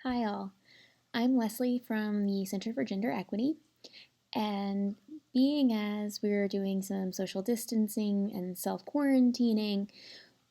Hi all, I'm Leslie from the Center for Gender Equity, and being as we were doing some social distancing and self-quarantining,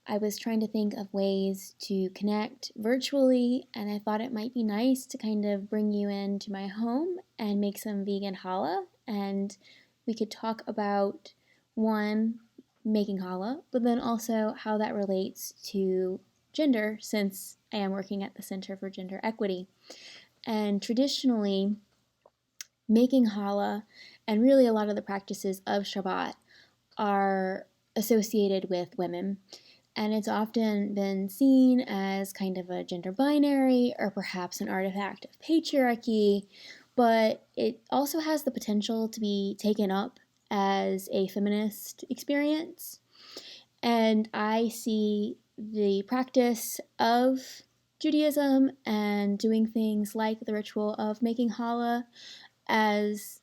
I was trying to think of ways to connect virtually, and I thought it might be nice to kind of bring you into my home and make some vegan challah, and we could talk about one, making challah, but then also how that relates to gender since I am working at the Center for Gender Equity. And traditionally, making challah and really a lot of the practices of Shabbat are associated with women. And it's often been seen as kind of a gender binary or perhaps an artifact of patriarchy, but it also has the potential to be taken up as a feminist experience. And I see the practice of Judaism and doing things like the ritual of making challah as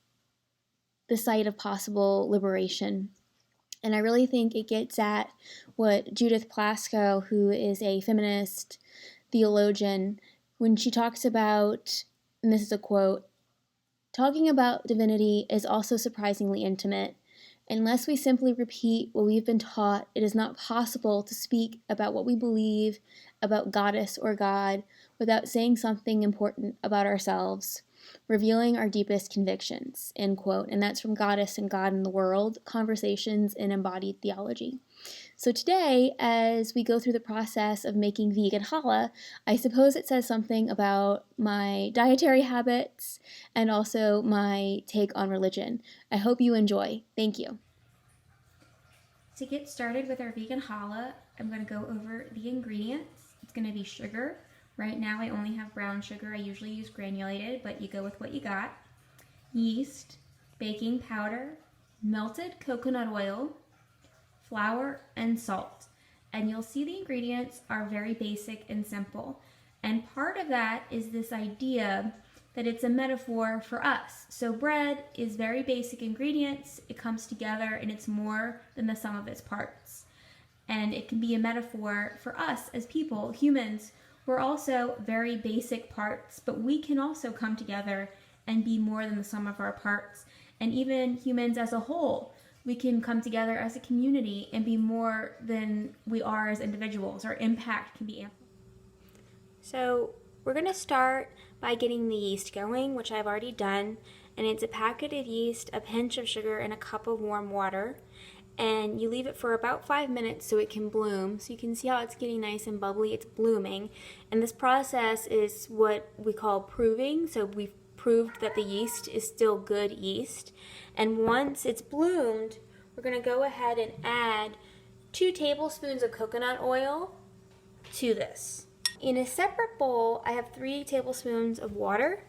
the site of possible liberation. And I really think it gets at what Judith Plasko, who is a feminist theologian, when she talks about, and this is a quote, talking about divinity is also surprisingly intimate. Unless we simply repeat what we've been taught, it is not possible to speak about what we believe about goddess or God without saying something important about ourselves, revealing our deepest convictions, end quote. And that's from Goddess and God in the World, Conversations in Embodied Theology. So today, as we go through the process of making vegan challah, I suppose it says something about my dietary habits and also my take on religion. I hope you enjoy. Thank you. To get started with our vegan challah, I'm going to go over the ingredients. It's going to be sugar. Right now I only have brown sugar. I usually use granulated, but you go with what you got. Yeast, baking powder, melted coconut oil, flour, and salt. And you'll see the ingredients are very basic and simple. And part of that is this idea that it's a metaphor for us. So bread is very basic ingredients, it comes together and it's more than the sum of its parts. And it can be a metaphor for us as people, humans. We're also very basic parts, but we can also come together and be more than the sum of our parts. And even humans as a whole, we can come together as a community and be more than we are as individuals. Our impact can be amplified. So we're going to start by getting the yeast going, which I've already done. And it's a packet of yeast, a pinch of sugar, and a cup of warm water. And you leave it for about 5 minutes so it can bloom. So you can see how it's getting nice and bubbly. It's blooming. And this process is what we call proving. So we've proved that the yeast is still good yeast. And once it's bloomed, we're going to go ahead and add 2 tablespoons of coconut oil to this. In a separate bowl, I have 3 tablespoons of water.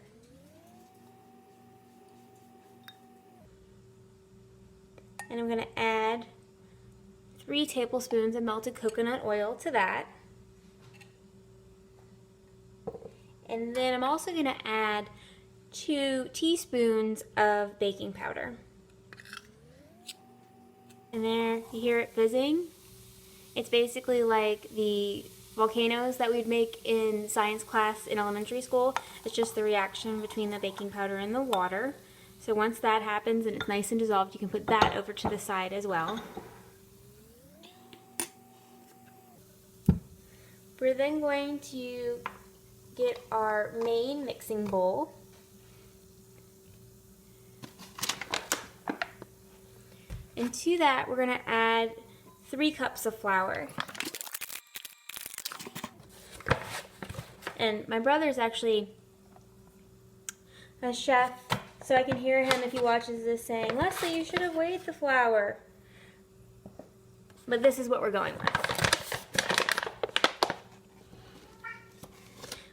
And I'm going to add 3 tablespoons of melted coconut oil to that. And then I'm also going to add 2 teaspoons of baking powder. And there, you hear it fizzing? It's basically like the volcanoes that we'd make in science class in elementary school. It's just the reaction between the baking powder and the water. So once that happens and it's nice and dissolved, you can put that over to the side as well. We're then going to get our main mixing bowl. And to that, we're going to add 3 cups of flour. And my brother's actually a chef, so I can hear him if he watches this saying, "Leslie, you should have weighed the flour." But this is what we're going with.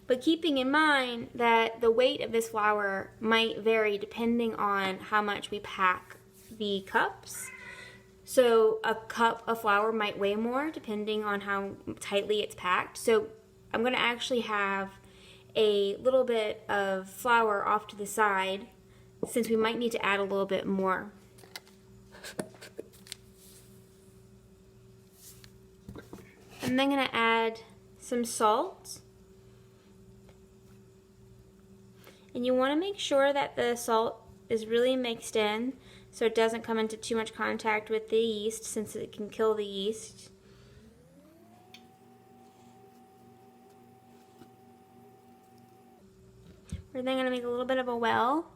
But keeping in mind that the weight of this flour might vary depending on how much we pack the cups. So a cup of flour might weigh more depending on how tightly it's packed. So I'm going to actually have a little bit of flour off to the side since we might need to add a little bit more. I'm then going to add some salt. And you want to make sure that the salt is really mixed in so it doesn't come into too much contact with the yeast, since it can kill the yeast. We're then going to make a little bit of a well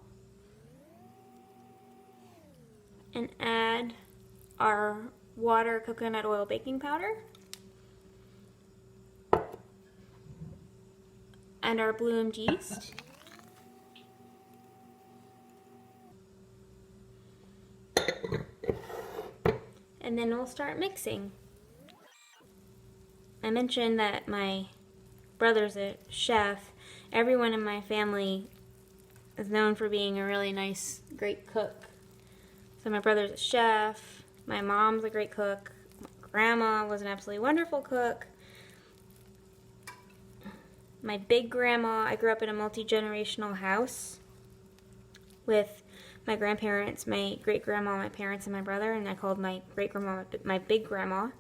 and add our water coconut oil baking powder and our bloomed yeast. And then we'll start mixing. I mentioned that my brother's a chef. Everyone in my family is known for being a really nice, great cook. So my brother's a chef, my mom's a great cook, my grandma was an absolutely wonderful cook. My big grandma, I grew up in a multi-generational house with my grandparents, my great grandma, my parents, and my brother, and I called my great grandma my big grandma.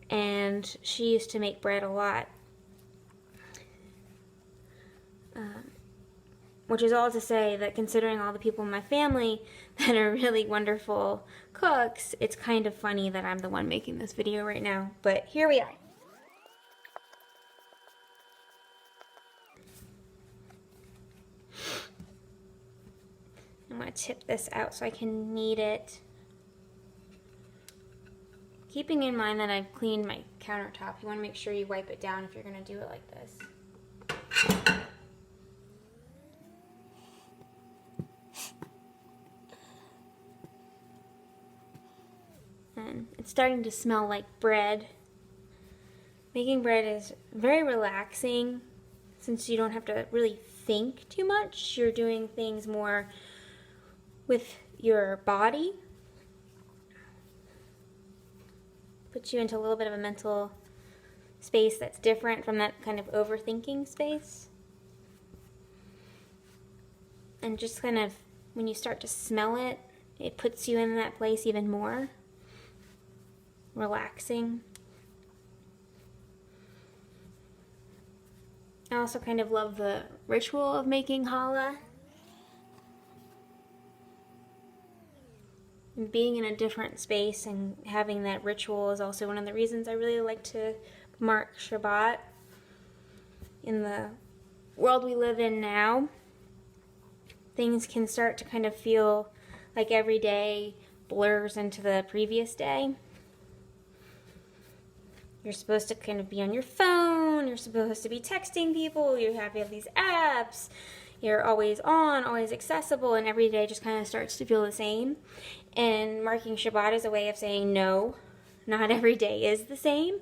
And she used to make bread a lot. Which is all to say that considering all the people in my family that are really wonderful cooks, it's kind of funny that I'm the one making this video right now. But here we are. I'm going to tip this out so I can knead it. Keeping in mind that I've cleaned my countertop, you want to make sure you wipe it down if you're going to do it like this. And it's starting to smell like bread. Making bread is very relaxing since you don't have to really think too much. You're doing things more with your body. Puts you into a little bit of a mental space that's different from that kind of overthinking space. And just kind of, when you start to smell it, it puts you in that place even more. Relaxing. I also kind of love the ritual of making challah. And being in a different space and having that ritual is also one of the reasons I really like to mark Shabbat. In the world we live in now, things can start to kind of feel like every day blurs into the previous day. You're supposed to kind of be on your phone, you're supposed to be texting people, you have these apps, you're always on, always accessible, and every day just kind of starts to feel the same. And marking Shabbat is a way of saying no, not every day is the same.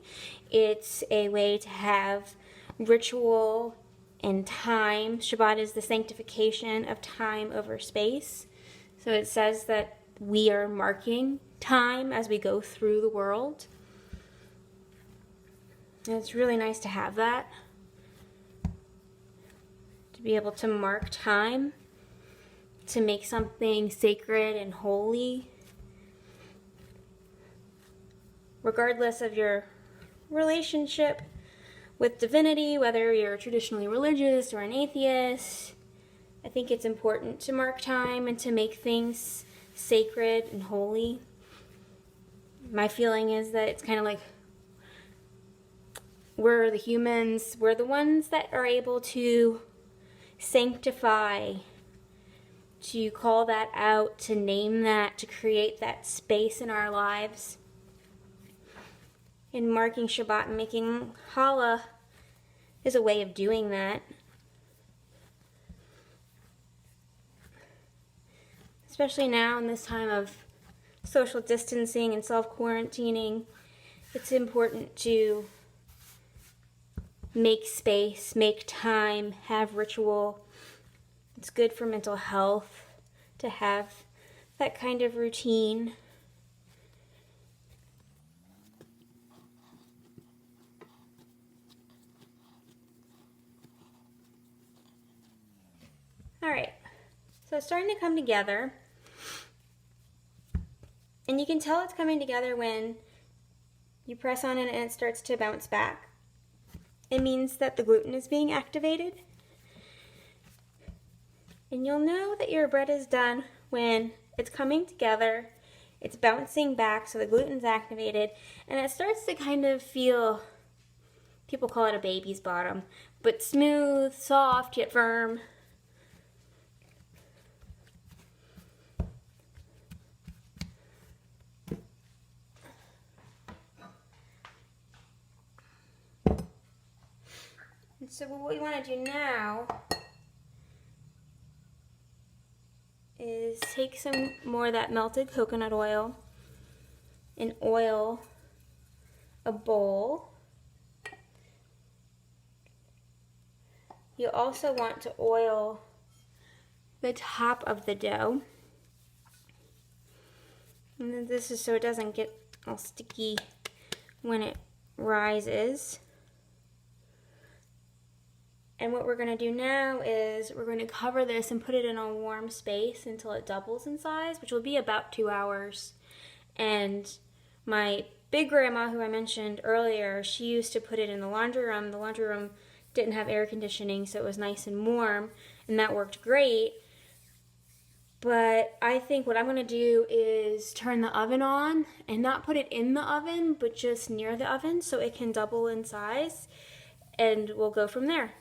It's a way to have ritual and time. Shabbat is the sanctification of time over space. So it says that we are marking time as we go through the world. And it's really nice to have that. To be able to mark time. To make something sacred and holy. Regardless of your relationship with divinity, whether you're traditionally religious or an atheist, I think it's important to mark time and to make things sacred and holy. My feeling is that it's kind of like we're the humans, we're the ones that are able to sanctify, to call that out, to name that, to create that space in our lives. And marking Shabbat and making challah is a way of doing that. Especially now in this time of social distancing and self-quarantining, it's important to make space, make time, have ritual. It's good for mental health to have that kind of routine. All right, so it's starting to come together. And you can tell it's coming together when you press on it and it starts to bounce back. It means that the gluten is being activated. And you'll know that your bread is done when it's coming together, it's bouncing back, so the gluten's activated, and it starts to kind of feel, people call it a baby's bottom, but smooth, soft, yet firm. And so what we want to do now is take some more of that melted coconut oil and oil a bowl. You also want to oil the top of the dough. And then this is so it doesn't get all sticky when it rises. And what we're going to do now is we're going to cover this and put it in a warm space until it doubles in size, which will be about 2 hours. And my big grandma, who I mentioned earlier, she used to put it in the laundry room. The laundry room didn't have air conditioning, so it was nice and warm, and that worked great. But I think what I'm going to do is turn the oven on and not put it in the oven, but just near the oven so it can double in size, and we'll go from there.